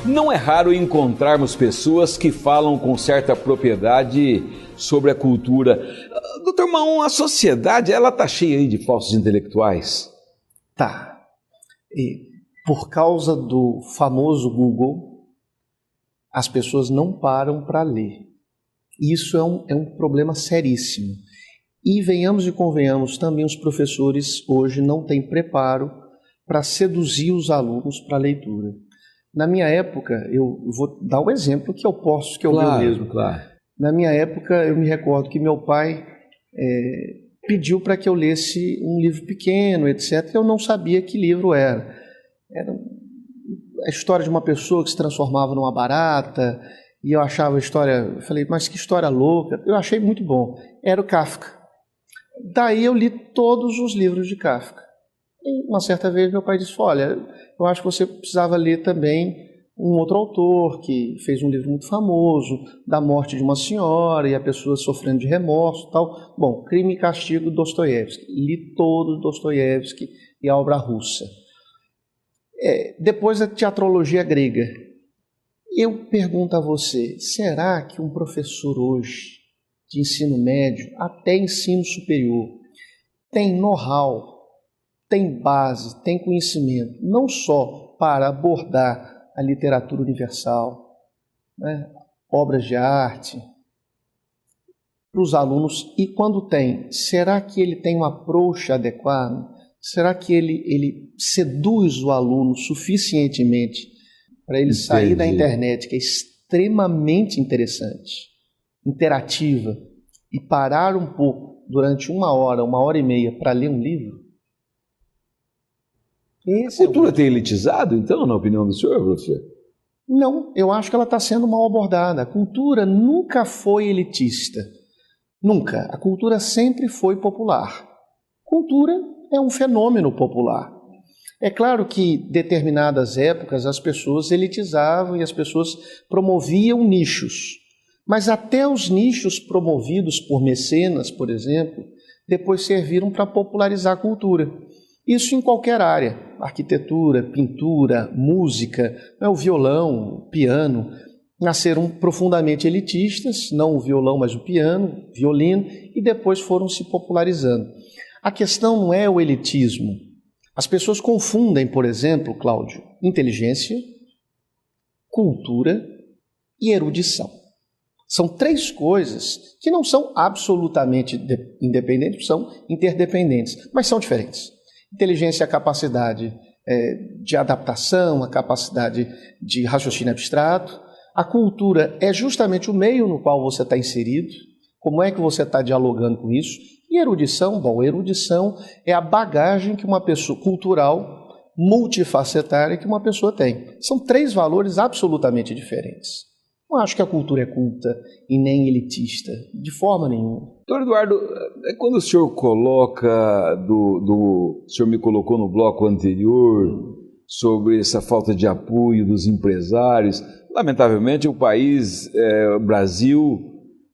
Não é raro encontrarmos pessoas que falam com certa propriedade sobre a cultura. Doutor Maon, a sociedade, ela está cheia aí de falsos intelectuais? Tá. E por causa do famoso Google, as pessoas não param para ler. Isso é um problema seríssimo. E venhamos e convenhamos, também os professores hoje não têm preparo para seduzir os alunos para a leitura. Na minha época, eu vou dar o exemplo que eu posso, que é o meu mesmo. Claro. Na minha época, eu me recordo que meu pai pediu para que eu lesse um livro pequeno, etc. Eu não sabia que livro era. Era a história de uma pessoa que se transformava numa barata, e eu achava a história, eu falei, mas que história louca. Eu achei muito bom. Era o Kafka. Daí eu li todos os livros de Kafka. E uma certa vez meu pai disse, olha, eu acho que você precisava ler também um outro autor que fez um livro muito famoso, da morte de uma senhora e a pessoa sofrendo de remorso e tal. Bom, Crime e Castigo, Dostoiévski. Li todo Dostoiévski e a obra russa. Depois a teatrologia grega. Eu pergunto a você, será que um professor hoje, de ensino médio até ensino superior, tem know-how, tem base, tem conhecimento, não só para abordar a literatura universal, né, obras de arte, para os alunos, e quando tem, será que ele tem um approach adequado? Será que ele seduz o aluno suficientemente para ele sair da internet, que é extremamente interessante, interativa, e parar um pouco durante 1 hora, 1h30 para ler um livro? A cultura tem elitizado, então, na opinião do senhor, professor? Não, eu acho que ela está sendo mal abordada. A cultura nunca foi elitista. Nunca. A cultura sempre foi popular. Cultura é um fenômeno popular. É claro que em determinadas épocas as pessoas elitizavam e as pessoas promoviam nichos. Mas até os nichos promovidos por mecenas, por exemplo, depois serviram para popularizar a cultura. Isso em qualquer área, arquitetura, pintura, música, o violão, o piano, nasceram profundamente elitistas, não o violão, mas o piano, o violino, e depois foram se popularizando. A questão não é o elitismo. As pessoas confundem, por exemplo, Cláudio, inteligência, cultura e erudição. São 3 coisas que não são absolutamente independentes, são interdependentes, mas são diferentes. Inteligência é a capacidade de adaptação, a capacidade de raciocínio abstrato. A cultura é justamente o meio no qual você está inserido, como é que você está dialogando com isso. E erudição, erudição é a bagagem que uma pessoa cultural, multifacetária, que uma pessoa tem. São 3 valores absolutamente diferentes. Não acho que a cultura é culta e nem elitista, de forma nenhuma. Doutor Eduardo, quando o senhor coloca, o senhor me colocou no bloco anterior sobre essa falta de apoio dos empresários, lamentavelmente o país, o Brasil,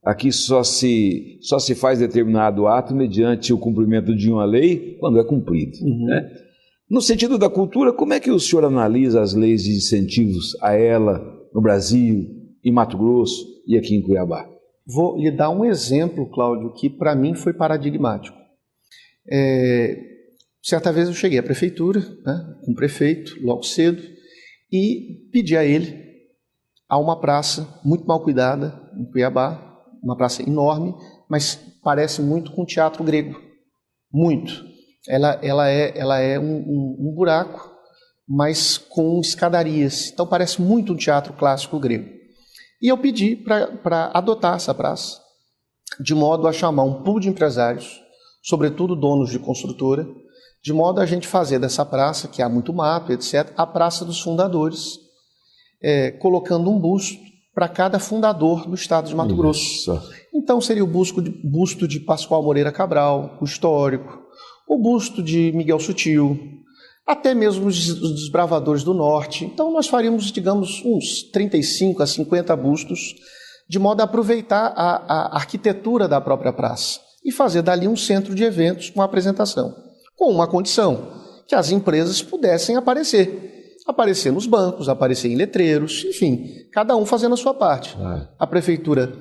aqui só se faz determinado ato mediante o cumprimento de uma lei quando é cumprido. Né? No sentido da cultura, como é que o senhor analisa as leis de incentivos a ela no Brasil, em Mato Grosso e aqui em Cuiabá? Vou lhe dar um exemplo, Cláudio, que para mim foi paradigmático. Certa vez eu cheguei à prefeitura, né, com o prefeito, logo cedo, e pedi a ele a uma praça muito mal cuidada em Cuiabá, uma praça enorme, mas parece muito com o teatro grego. Muito. Ela é um buraco, mas com escadarias. Então parece muito um teatro clássico grego. E eu pedi para adotar essa praça, de modo a chamar um pool de empresários, sobretudo donos de construtora, de modo a gente fazer dessa praça, que há muito mato, etc., a Praça dos Fundadores, colocando um busto para cada fundador do estado de Mato Grosso. Então seria o busto de Pascoal Moreira Cabral, o histórico, o busto de Miguel Sutil, até mesmo os desbravadores do norte. Então nós faríamos, digamos, uns 35 a 50 bustos, de modo a aproveitar a arquitetura da própria praça e fazer dali um centro de eventos com apresentação, com uma condição, que as empresas pudessem aparecer. aparecer nos bancos, aparecer em letreiros, enfim, cada um fazendo a sua parte. A prefeitura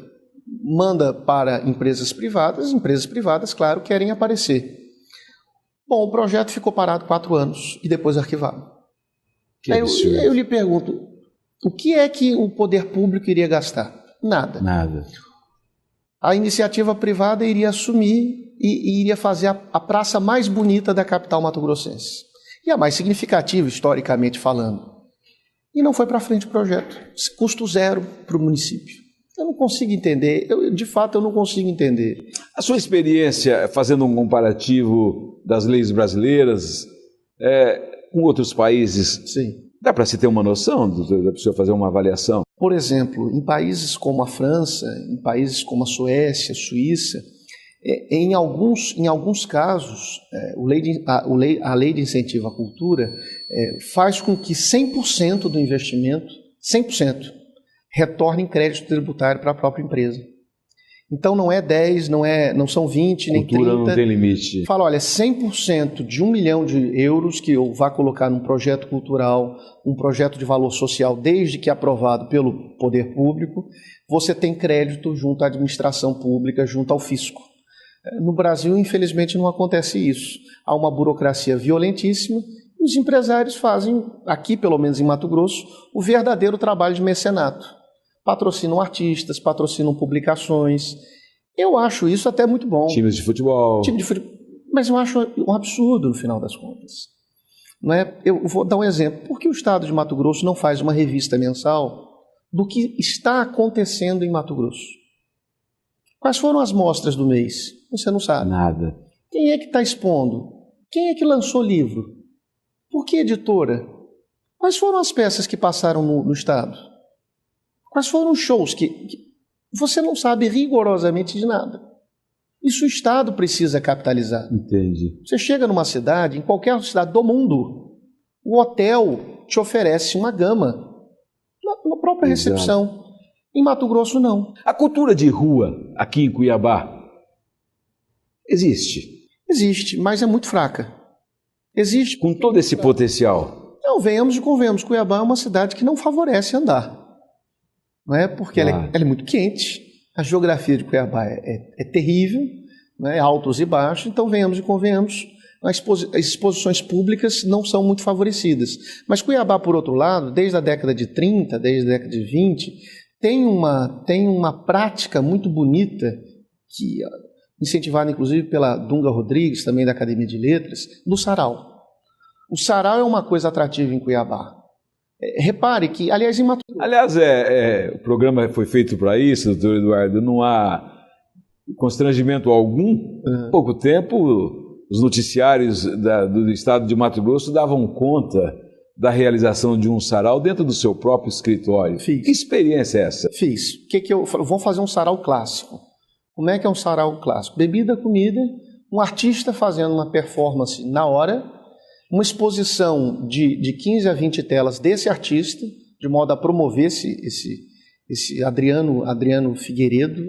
manda para empresas privadas, claro, querem aparecer. Bom, o projeto ficou parado 4 anos e depois arquivado. Aí eu lhe pergunto, o que é que o poder público iria gastar? Nada. A iniciativa privada iria assumir e iria fazer a praça mais bonita da capital mato-grossense. E a mais significativa, historicamente falando. E não foi para frente o projeto. Custo zero para o município. Eu não consigo entender, de fato eu não consigo entender. A sua experiência fazendo um comparativo das leis brasileiras com outros países, Sim. Dá para se ter uma noção, da pessoa fazer uma avaliação? Por exemplo, em países como a França, em países como a Suécia, Suíça, em alguns casos, a lei de incentivo à cultura faz com que 100% do investimento, 100%, retorne em crédito tributário para a própria empresa. Então não é 10, não são 20, nem 30. Cultura não tem limite. Fala, olha, 100% de 1 milhão de euros que eu vá colocar num projeto cultural, um projeto de valor social, desde que aprovado pelo poder público, você tem crédito junto à administração pública, junto ao fisco. No Brasil, infelizmente, não acontece isso. Há uma burocracia violentíssima e os empresários fazem, aqui pelo menos em Mato Grosso, o verdadeiro trabalho de mecenato. Patrocinam artistas, patrocinam publicações. Eu acho isso até muito bom. Times de futebol. Mas eu acho um absurdo no final das contas. Não é? Eu vou dar um exemplo. Por que o Estado de Mato Grosso não faz uma revista mensal do que está acontecendo em Mato Grosso? Quais foram as mostras do mês? Você não sabe. Nada. Quem é que está expondo? Quem é que lançou livro? Por que editora? Quais foram as peças que passaram no Estado? Quais foram os shows que você não sabe rigorosamente de nada? Isso o Estado precisa capitalizar. Entendi. Você chega numa cidade, em qualquer cidade do mundo, o hotel te oferece uma gama na própria recepção. Em Mato Grosso, não. A cultura de rua aqui em Cuiabá existe? Existe, mas é muito fraca. Existe. Com todo esse potencial? Não, venhamos e convenhamos. Cuiabá é uma cidade que não favorece andar. Não é? Porque ela é muito quente, a geografia de Cuiabá é terrível, né? Altos e baixos, então venhamos e convenhamos, as exposições públicas não são muito favorecidas. Mas Cuiabá, por outro lado, desde a década de 30, desde a década de 20, tem uma prática muito bonita, que, incentivada inclusive pela Dunga Rodrigues, também da Academia de Letras, do sarau. O sarau é uma coisa atrativa em Cuiabá. Repare que, aliás, em Mato Grosso... Aliás, o programa foi feito para isso, doutor Eduardo, não há constrangimento algum. Há pouco tempo, os noticiários do estado de Mato Grosso davam conta da realização de um sarau dentro do seu próprio escritório. Fiz. Que experiência é essa? Fiz. Vou fazer um sarau clássico. Como é que é um sarau clássico? Bebida, comida, um artista fazendo uma performance na hora, uma exposição de 15 a 20 telas desse artista, de modo a promover esse Adriano Figueiredo,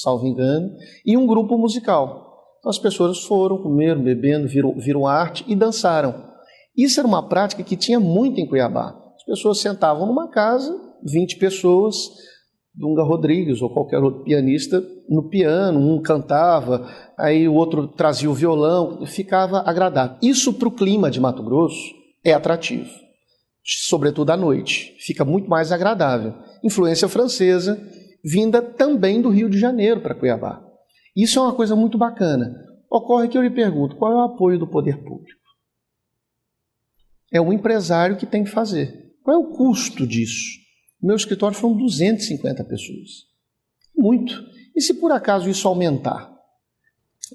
salvo engano, e um grupo musical. Então as pessoas foram, comeram, bebendo, viram arte e dançaram. Isso era uma prática que tinha muito em Cuiabá. As pessoas sentavam numa casa, 20 pessoas, Dunga Rodrigues ou qualquer outro pianista no piano, um cantava, aí o outro trazia o violão, ficava agradável. Isso para o clima de Mato Grosso é atrativo, sobretudo à noite, fica muito mais agradável. Influência francesa, vinda também do Rio de Janeiro para Cuiabá. Isso é uma coisa muito bacana. Ocorre que eu lhe pergunto, qual é o apoio do poder público? É o empresário que tem que fazer. Qual é o custo disso? No meu escritório foram 250 pessoas. Muito. E se por acaso isso aumentar?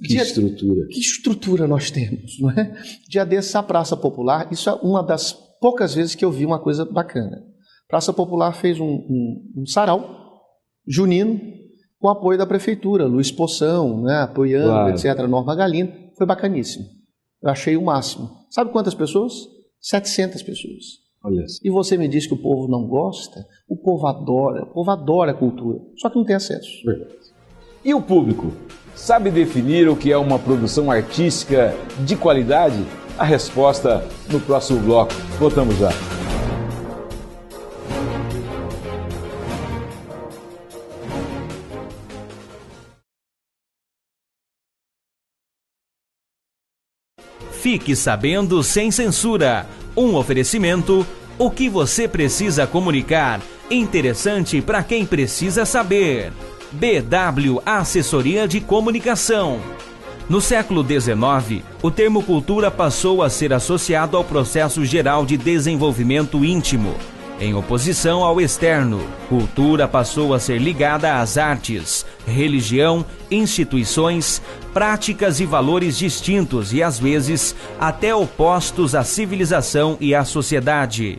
Que estrutura. Que estrutura nós temos, não é? Dia desse, a Praça Popular, isso é uma das poucas vezes que eu vi uma coisa bacana. Praça Popular fez um sarau junino com apoio da prefeitura, Luiz Poção, né, apoiando, claro, etc., Norma Galindo. Foi bacaníssimo. Eu achei o máximo. Sabe quantas pessoas? 700 pessoas. Olha. E você me diz que o povo não gosta? O povo adora a cultura, só que não tem acesso. Verdade. E o público? Sabe definir o que é uma produção artística de qualidade? A resposta no próximo bloco. Voltamos já. Fique sabendo sem censura. Um oferecimento, o que você precisa comunicar, interessante para quem precisa saber. BW Assessoria de Comunicação. No século XIX, o termo cultura passou a ser associado ao processo geral de desenvolvimento íntimo. Em oposição ao externo, cultura passou a ser ligada às artes, religião, instituições, práticas e valores distintos e, às vezes, até opostos à civilização e à sociedade.